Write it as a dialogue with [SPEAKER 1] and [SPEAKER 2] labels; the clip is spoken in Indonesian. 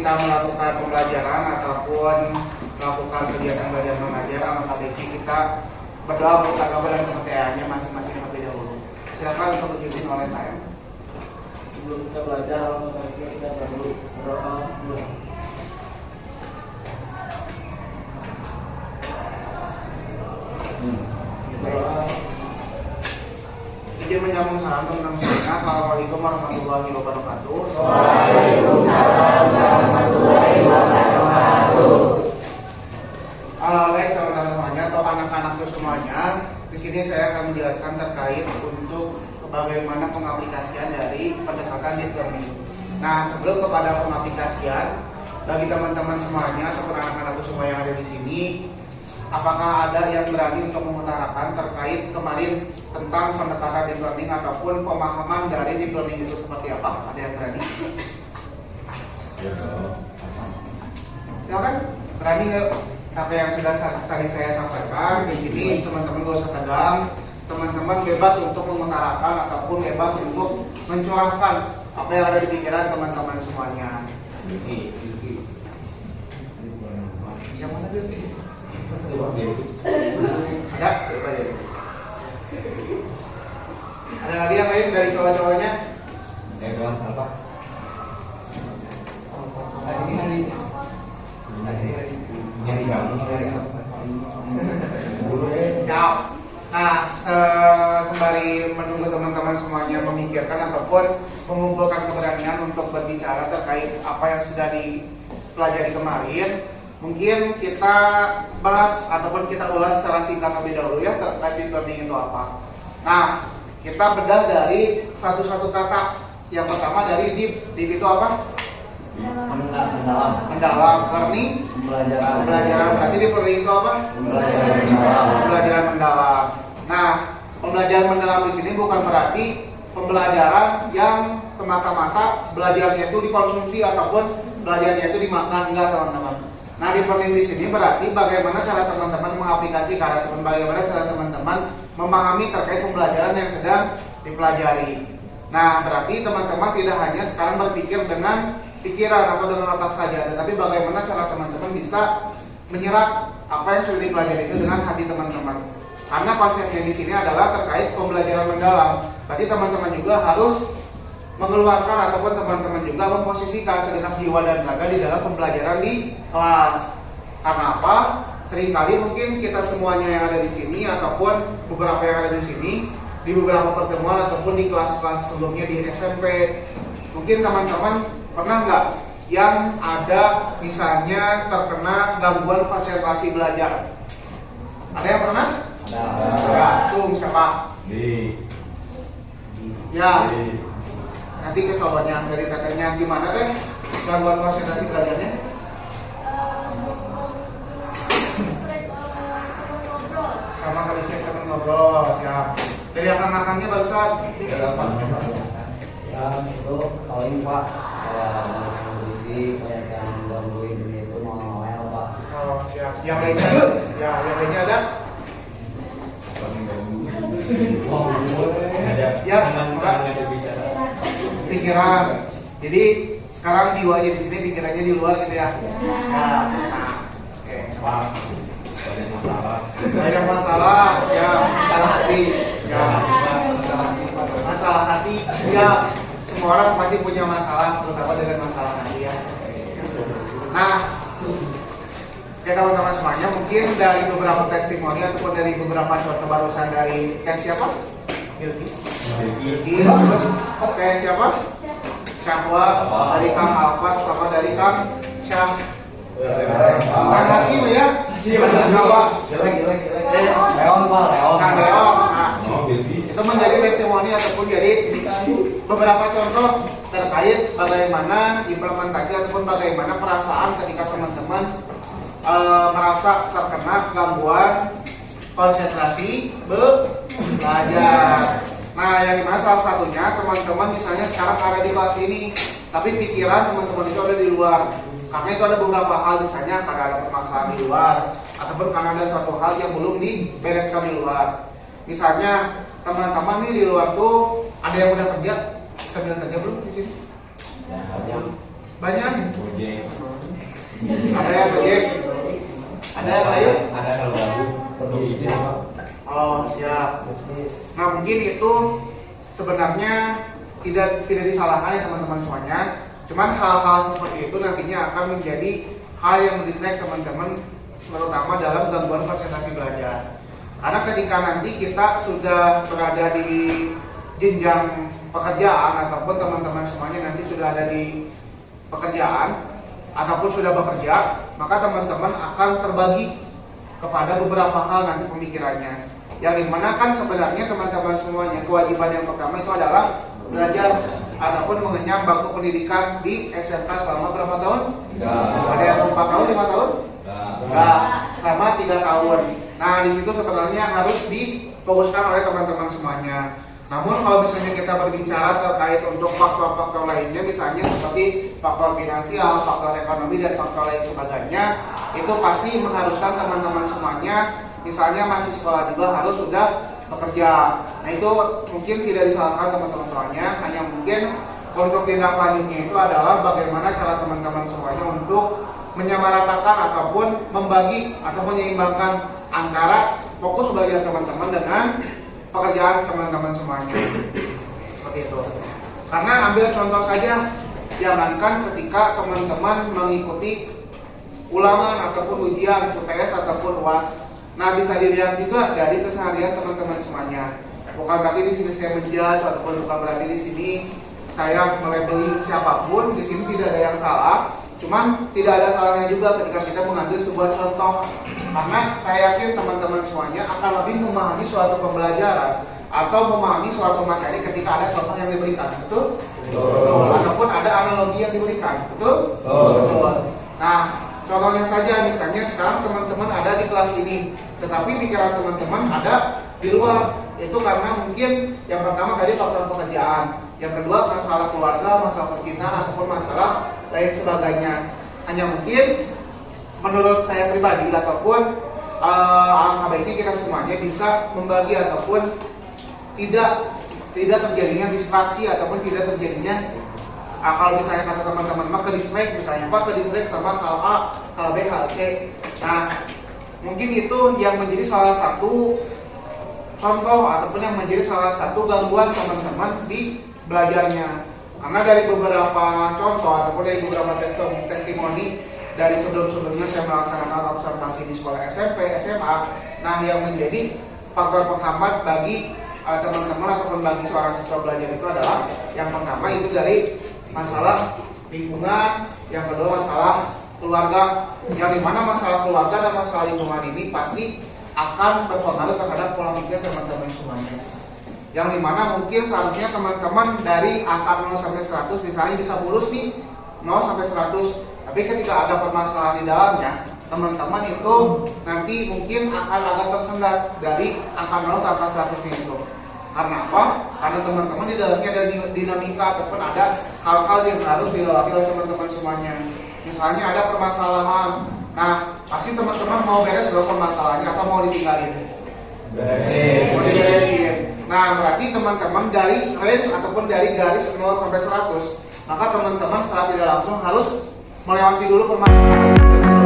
[SPEAKER 1] kita melakukan pembelajaran ataupun melakukan kegiatan belajar mengajar, maka baiknya kita berdoa untuk agama dan kepercayaannya masing-masing terlebih dahulu. Silakan untuk diizin oleh saya.
[SPEAKER 2] Sebelum kita belajar, kita perlu berdoa dulu.
[SPEAKER 1] Izin menyambung salam tentang sunnah. Assalamualaikum warahmatullahi wabarakatuh.
[SPEAKER 3] Waalaikumsalam warahmatullahi wabarakatuh.
[SPEAKER 1] Baik teman-teman semuanya atau anak-anakku semuanya, di sini saya akan menjelaskan terkait untuk bagaimana pengaplikasian dari pendekatan deep learning. Nah, sebelum kepada pengaplikasian, bagi teman-teman semuanya atau anak-anakku semua yang ada di sini, apakah ada yang berani untuk mengutarakan terkait kemarin tentang pendekatan deep learning ataupun pemahaman dari deep learning itu seperti apa? Ada yang berani? Silakan, berani nggak? Apa yang sudah tadi saya sampaikan di sini, teman-teman gak usah tegang, teman-teman bebas untuk mengutarakan ataupun bebas untuk mencurahkan apa yang ada di pikiran teman-teman semuanya. Yang mana dia? Ada lagi yang lain dari cowok-cowoknya? Siap. Nah, sembari menunggu teman-teman semuanya memikirkan ataupun mengumpulkan keberanian untuk berbicara terkait apa yang sudah dipelajari kemarin, mungkin kita bahas ataupun kita ulas secara singkat terlebih dahulu ya terkait deep learning itu apa. Nah, kita bedah dari satu-satu kata. Yang pertama dari deep. Deep itu apa? Mendalam. Learning. Pembelajaran. Berarti deep learning itu apa? Pembelajaran mendalam. Nah, pembelajaran mendalam di sini bukan berarti pembelajaran yang semata-mata belajarnya itu dikonsumsi ataupun belajarnya itu dimakan, enggak teman-teman. Nah, deep learning di sini berarti bagaimana cara teman-teman mengaplikasikan ataupun bagaimana cara teman-teman memahami terkait pembelajaran yang sedang dipelajari. Nah, berarti teman-teman tidak hanya sekarang berpikir dengan pikiran atau dengan otak saja, tetapi bagaimana cara teman-teman bisa menyerap apa yang sudah dipelajari itu dengan hati teman-teman. Karena konsepnya di sini adalah terkait pembelajaran mendalam. Berarti teman-teman juga harus mengeluarkan ataupun teman-teman juga memposisikan segenap jiwa dan raga di dalam pembelajaran di kelas. Karena apa? Seringkali mungkin kita semuanya yang ada di sini ataupun beberapa yang ada di sini di beberapa pertemuan ataupun di kelas-kelas sebelumnya di SMP, mungkin teman-teman pernah nggak yang ada misalnya terkena gangguan konsentrasi belajar? Ada yang pernah? Ada. Siapa? Ya. Nanti kecoanya dari tetenya gimana teh gangguan konsentrasi belajarnya? Sama kali saya teman ngobrol, siap. Dari akan-akannya barusan.
[SPEAKER 2] Ya, itu paling Pak, yang berisi banyak yang gangguin ini itu mau ngomel Pak.
[SPEAKER 1] Oh, siap. Yang lainnya? Ya, yang lainnya ada? Ya, enggak. Pikiran. Jadi sekarang jiwanya di sini, pikirannya di luar gitu ya. Nah, oke. Banyak masalah, ya. Masalah hati, ya. Masalah hati, ya. Semua orang pasti punya masalah, terutama dengan masalah hati ya. Nah, oke teman-teman semuanya, mungkin dari beberapa testimoni ataupun dari beberapa contoh barusan dari siapa? Bilkis. Terus oke siapa? Syahwa, dari Kang Alfat, sama dari Kang Syah. Kang Hasim ya? Siapa? Jelek.
[SPEAKER 2] Leon Pak, Leon.
[SPEAKER 1] Kang Leon. Nah, itu menjadi testimoni ataupun jadi beberapa contoh terkait bagaimana implementasi ataupun bagaimana perasaan ketika teman-teman merasa terkena gangguan konsentrasi belajar. Nah, yang dimana salah satunya teman-teman misalnya sekarang ada di kelas ini, tapi pikiran teman-teman itu ada di luar. Karena itu ada beberapa hal, misalnya karena ada permasalahan di luar, ataupun karena ada suatu hal yang belum dibereskan di luar. Misalnya teman-teman nih di luar tuh ada yang udah kerja, sambil kerja belum di sini? Banyak. Ada yang gojek? Ada yang lain?
[SPEAKER 3] Ada kalau baru.
[SPEAKER 2] Bisnis Pak.
[SPEAKER 1] Oh siap.
[SPEAKER 2] Bisnis.
[SPEAKER 1] Nah mungkin itu sebenarnya tidak disalahkan ya teman-teman semuanya. Cuman hal-hal seperti itu nantinya akan menjadi hal yang mendistract teman-teman, terutama dalam gangguan konsentrasi belajar. Karena ketika nanti kita sudah berada di jenjang pekerjaan ataupun teman-teman semuanya nanti sudah ada di pekerjaan ataupun sudah bekerja, maka teman-teman akan terbagi kepada beberapa hal nanti pemikirannya. Yang dimana kan sebenarnya teman-teman semuanya kewajiban yang pertama itu adalah belajar ataupun mengenyam bangku pendidikan di SMK selama berapa tahun? Ada yang 4 tahun, 5 tahun? Enggak, selama 3 tahun. Nah, di situ sebenarnya harus difokuskan oleh teman-teman semuanya. Namun kalau misalnya kita berbicara terkait untuk faktor-faktor lainnya, misalnya seperti faktor finansial, faktor ekonomi, dan faktor lain sebagainya, itu pasti mengharuskan teman-teman semuanya, misalnya masih sekolah juga harus sudah bekerja. Nah itu mungkin tidak disalahkan teman-teman semuanya, hanya mungkin untuk tindak lanjutnya itu adalah bagaimana cara teman-teman semuanya untuk menyamaratakan ataupun membagi atau menyeimbangkan antara fokus belajar teman-teman dengan pekerjaan teman-teman semuanya. Seperti itu. Karena ambil contoh saja, jangankan ketika teman-teman mengikuti ulangan ataupun ujian UTS ataupun UAS. Nah bisa dilihat juga dari keseharian teman-teman semuanya. Bukan berarti di sini saya menjudge ataupun bukan berarti di sini saya melabeli siapapun. Di sini tidak ada yang salah. Cuman tidak ada salahnya juga ketika kita mengambil sebuah contoh. Karena saya yakin teman-teman semuanya akan lebih memahami suatu pembelajaran atau memahami suatu materi ketika ada contoh yang diberikan. Betul? Betul. Ataupun ada analogi yang diberikan. Betul? Betul. Nah, contohnya saja misalnya sekarang teman-teman ada di kelas ini, tetapi pikiran teman-teman ada di luar. Itu karena mungkin yang pertama tadi faktor pekerjaan, yang kedua masalah keluarga, masalah percintaan ataupun masalah lain sebagainya. Hanya mungkin menurut saya pribadi ataupun alangkah baiknya kita semuanya bisa membagi ataupun tidak terjadinya distraksi ataupun tidak terjadinya kalau misalnya kata teman-teman mah ke distract, misalnya Pak ke distract sama hal A, hal B, hal C. Nah mungkin itu yang menjadi salah satu contoh ataupun yang menjadi salah satu gangguan teman-teman di belajarnya. Karena dari beberapa contoh ataupun dari beberapa testimoni dari sebelum-sebelumnya saya melaksanakan observasi di sekolah SMP, SMA. Nah yang menjadi faktor penghambat bagi teman-teman ataupun bagi seorang siswa belajar itu adalah yang pertama itu dari masalah lingkungan, yang kedua masalah keluarga. Yang dimana masalah keluarga dan masalah lingkungan ini pasti akan berpengaruh terhadap pola pikir teman-teman semuanya. Yang dimana mungkin seharusnya teman-teman dari angka 0 sampai 100 misalnya bisa lulus nih 0 sampai 100. Tapi ketika ada permasalahan di dalamnya, teman-teman itu nanti mungkin akan agak tersendat dari angka 0 ke angka 100 itu. Karena apa? Karena teman-teman di dalamnya ada dinamika ataupun ada hal-hal yang harus dilalui oleh teman-teman semuanya. Misalnya ada permasalahan. Nah, pasti teman-teman mau beres dulu permasalahannya atau mau ditinggalin? Mau diberesin. Nah, berarti teman-teman dari range ataupun dari garis 0 sampai 100, maka teman-teman secara tidak langsung harus melewati dulu permasalahan